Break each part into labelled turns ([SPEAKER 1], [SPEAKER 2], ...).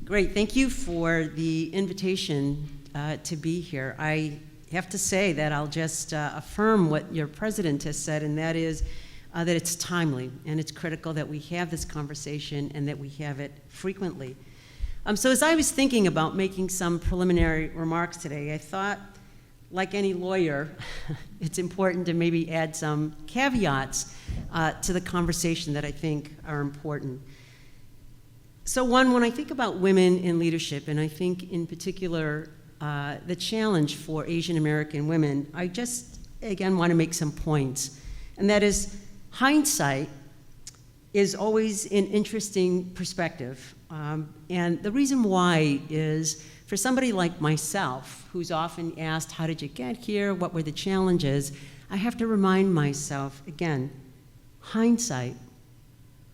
[SPEAKER 1] Great, thank you for the invitation to be here. I have to say that I'll just affirm what your president has said, and that is that it's timely and it's critical that we have this conversation and that we have it frequently. So as I was thinking about making some preliminary remarks today, I thought, like any lawyer, it's important to maybe add some caveats to the conversation that I think are important. So one, when I think about women in leadership, and I think in particular the challenge for Asian American women, I just, again, want to make some points. And that is, hindsight is always an interesting perspective. And the reason why is, for somebody like myself, who's often asked, how did you get here? What were the challenges? I have to remind myself, again, hindsight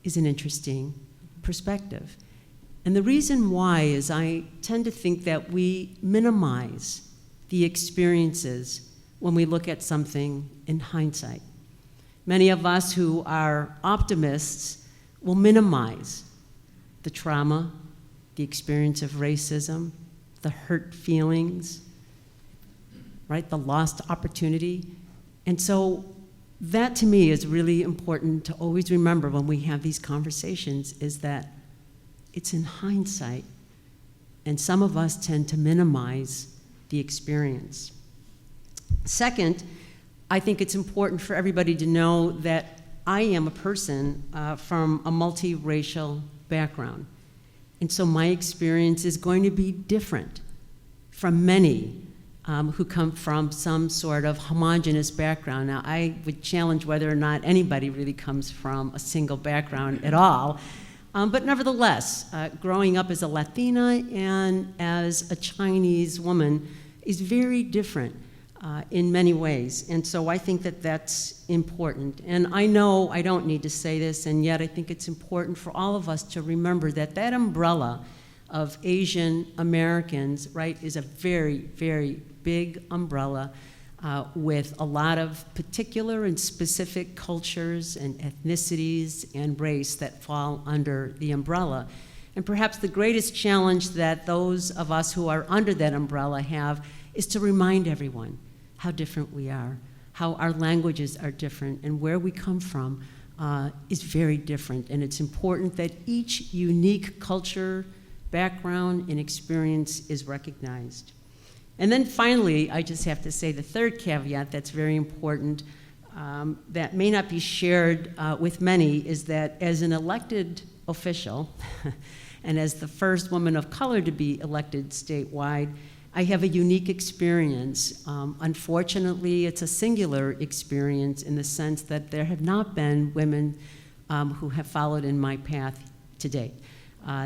[SPEAKER 1] is an interesting perspective. And the reason why is I tend to think that we minimize the experiences when we look at something in hindsight. Many of us who are optimists will minimize the trauma, the experience of racism, the hurt feelings, right, the lost opportunity. And so that to me is really important to always remember when we have these conversations, is that it's in hindsight, and some of us tend to minimize the experience. Second, I think it's important for everybody to know that I am a person from a multiracial background. And so my experience is going to be different from many who come from some sort of homogenous background. Now, I would challenge whether or not anybody really comes from a single background at all. But nevertheless, growing up as a Latina and as a Chinese woman is very different in many ways. And so I think that that's important. And I know I don't need to say this, and yet I think it's important for all of us to remember that that umbrella of Asian Americans, right, is a very, very big umbrella with a lot of particular and specific cultures and ethnicities and race that fall under the umbrella. And perhaps the greatest challenge that those of us who are under that umbrella have is to remind everyone how different we are, how our languages are different, and where we come from is very different. And it's important that each unique culture, background, and experience is recognized. And then finally, I just have to say the third caveat that's very important that may not be shared with many is that as an elected official and as the first woman of color to be elected statewide, I have a unique experience. Unfortunately, it's a singular experience in the sense that there have not been women who have followed in my path to date.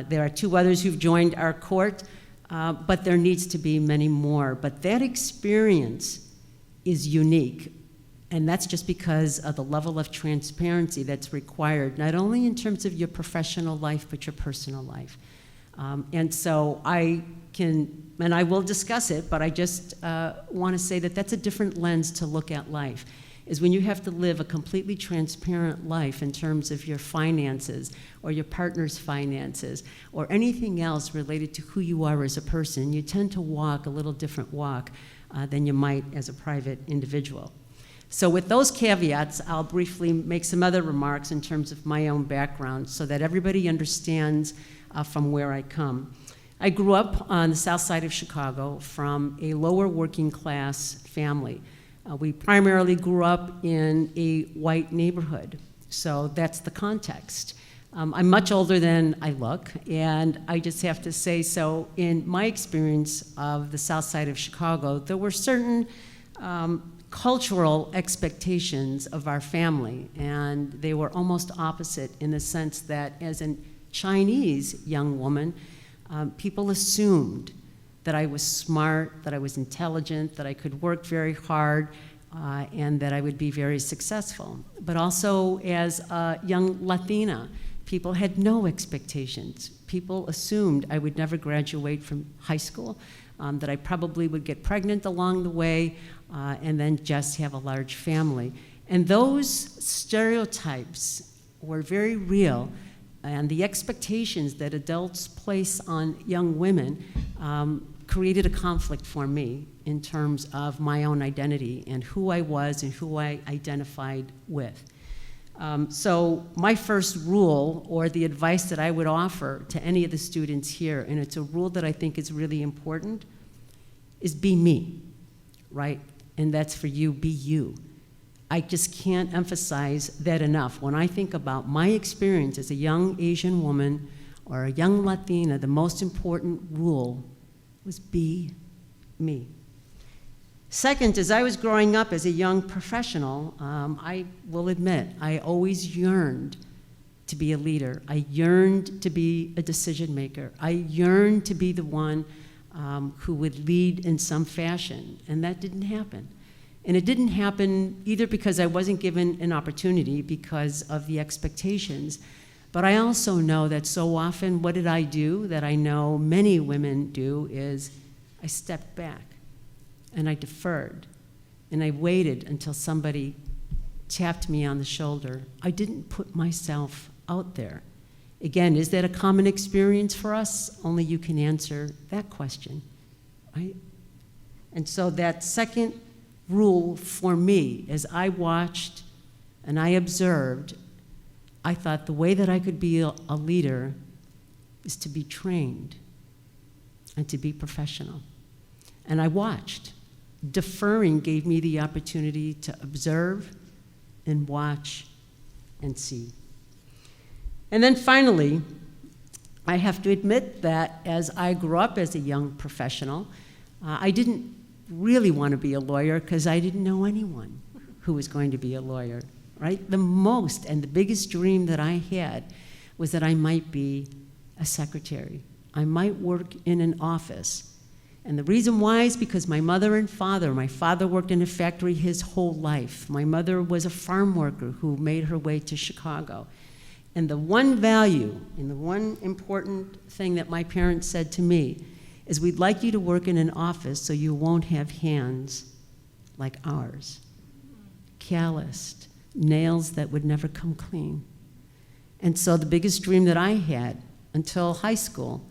[SPEAKER 1] There are two others who've joined our court, but there needs to be many more. But that experience is unique, and that's just because of the level of transparency that's required, not only in terms of your professional life, but your personal life. And so I can, and I will discuss it, but I just want to say that that's a different lens to look at life, is when you have to live a completely transparent life in terms of your finances or your partner's finances or anything else related to who you are as a person, you tend to walk a little different walk than you might as a private individual. So with those caveats, I'll briefly make some other remarks in terms of my own background so that everybody understands from where I come. I grew up on the south side of Chicago from a lower working class family. We primarily grew up in a white neighborhood, so that's the context. I'm much older than I look, and I just have to say, so in my experience of the south side of Chicago, there were certain cultural expectations of our family, and they were almost opposite in the sense that as a Chinese young woman, people assumed that I was smart, that I was intelligent, that I could work very hard, and that I would be very successful. But also as a young Latina, people had no expectations. People assumed I would never graduate from high school, that I probably would get pregnant along the way, and then just have a large family. And those stereotypes were very real, and the expectations that adults place on young women created a conflict for me in terms of my own identity and who I was and who I identified with. So my first rule, or the advice that I would offer to any of the students here, and it's a rule that I think is really important, is be me, right? And that's for you, be you. I just can't emphasize that enough. When I think about my experience as a young Asian woman or a young Latina, the most important rule was be me. Second, as I was growing up as a young professional, I will admit, I always yearned to be a leader. I yearned to be a decision maker. I yearned to be the one who would lead in some fashion, and that didn't happen. And it didn't happen either because I wasn't given an opportunity because of the expectations, but I also know that so often, what did I do that I know many women do is I stepped back and I deferred and I waited until somebody tapped me on the shoulder. I didn't put myself out there. Again, is that a common experience for us? Only you can answer that question, right? And so that second rule for me, as I watched and I observed, I thought the way that I could be a leader is to be trained and to be professional. And I watched. Deferring gave me the opportunity to observe and watch and see. And then finally, I have to admit that as I grew up as a young professional, I didn't really want to be a lawyer because I didn't know anyone who was going to be a lawyer, right? The most and the biggest dream that I had was that I might be a secretary. I might work in an office. And the reason why is because my mother and father, my father worked in a factory his whole life. My mother was a farm worker who made her way to Chicago. And the one value and the one important thing that my parents said to me is, we'd like you to work in an office so you won't have hands like ours. Calloused, nails that would never come clean. And so the biggest dream that I had until high school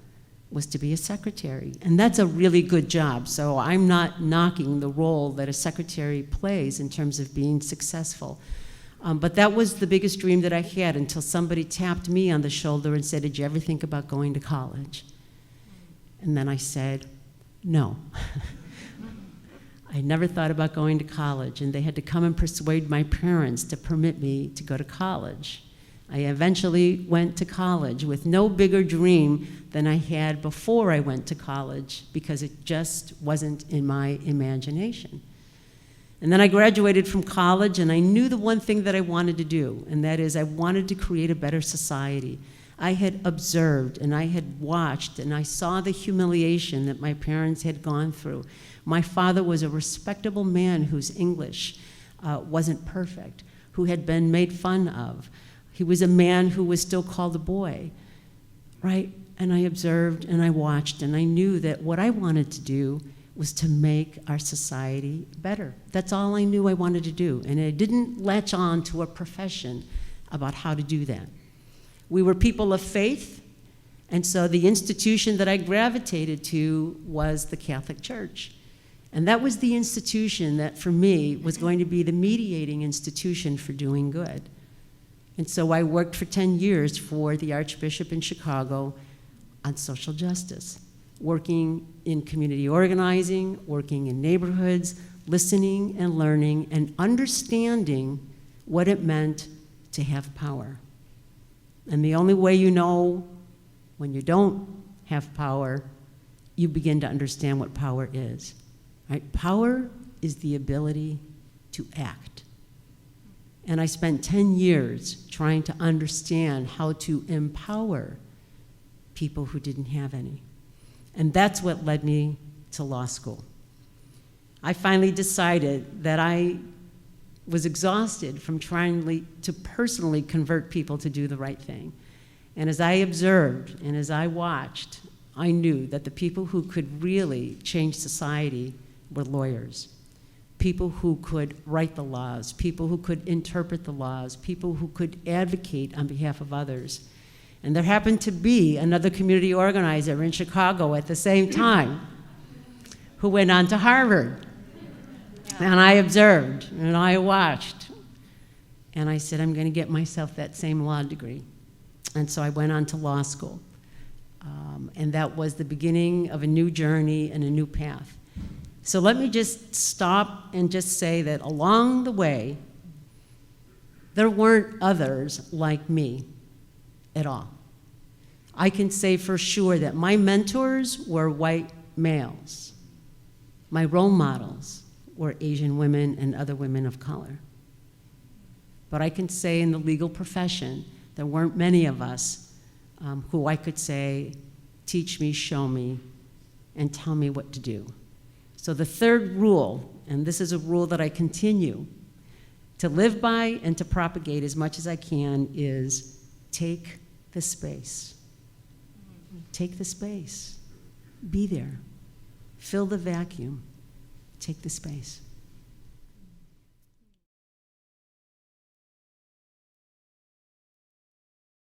[SPEAKER 1] was to be a secretary. And that's a really good job, so I'm not knocking the role that a secretary plays in terms of being successful. But that was the biggest dream that I had until somebody tapped me on the shoulder and said, did you ever think about going to college? And then I said, no. I never thought about going to college, and they had to come and persuade my parents to permit me to go to college. I eventually went to college with no bigger dream than I had before I went to college, because it just wasn't in my imagination. And then I graduated from college, and I knew the one thing that I wanted to do, and that is I wanted to create a better society. I had observed, and I had watched, and I saw the humiliation that my parents had gone through. My father was a respectable man whose English wasn't perfect, who had been made fun of. He was a man who was still called a boy, right? And I observed, and I watched, and I knew that what I wanted to do was to make our society better. That's all I knew I wanted to do, and I didn't latch on to a profession about how to do that. We were people of faith, and so the institution that I gravitated to was the Catholic Church. And that was the institution that, for me, was going to be the mediating institution for doing good. And so I worked for 10 years for the Archbishop in Chicago on social justice, working in community organizing, working in neighborhoods, listening and learning and understanding what it meant to have power. And the only way you know when you don't have power, you begin to understand what power is. Right? Power is the ability to act. And I spent 10 years trying to understand how to empower people who didn't have any. And that's what led me to law school. I finally decided that I was exhausted from trying to personally convert people to do the right thing. And as I observed and as I watched, I knew that the people who could really change society were lawyers. People who could write the laws, people who could interpret the laws, people who could advocate on behalf of others. And there happened to be another community organizer in Chicago at the same time who went on to Harvard. And I observed, and I watched. And I said, I'm going to get myself that same law degree. And so I went on to law school. And that was the beginning of a new journey and a new path. So let me just stop and just say that along the way, there weren't others like me at all. I can say for sure that my mentors were white males. My role models were Asian women and other women of color. But I can say in the legal profession, there weren't many of us who I could say, teach me, show me, and tell me what to do. So the third rule, and this is a rule that I continue to live by and to propagate as much as I can, is take the space. Take the space. Be there. Fill the vacuum. Take the space.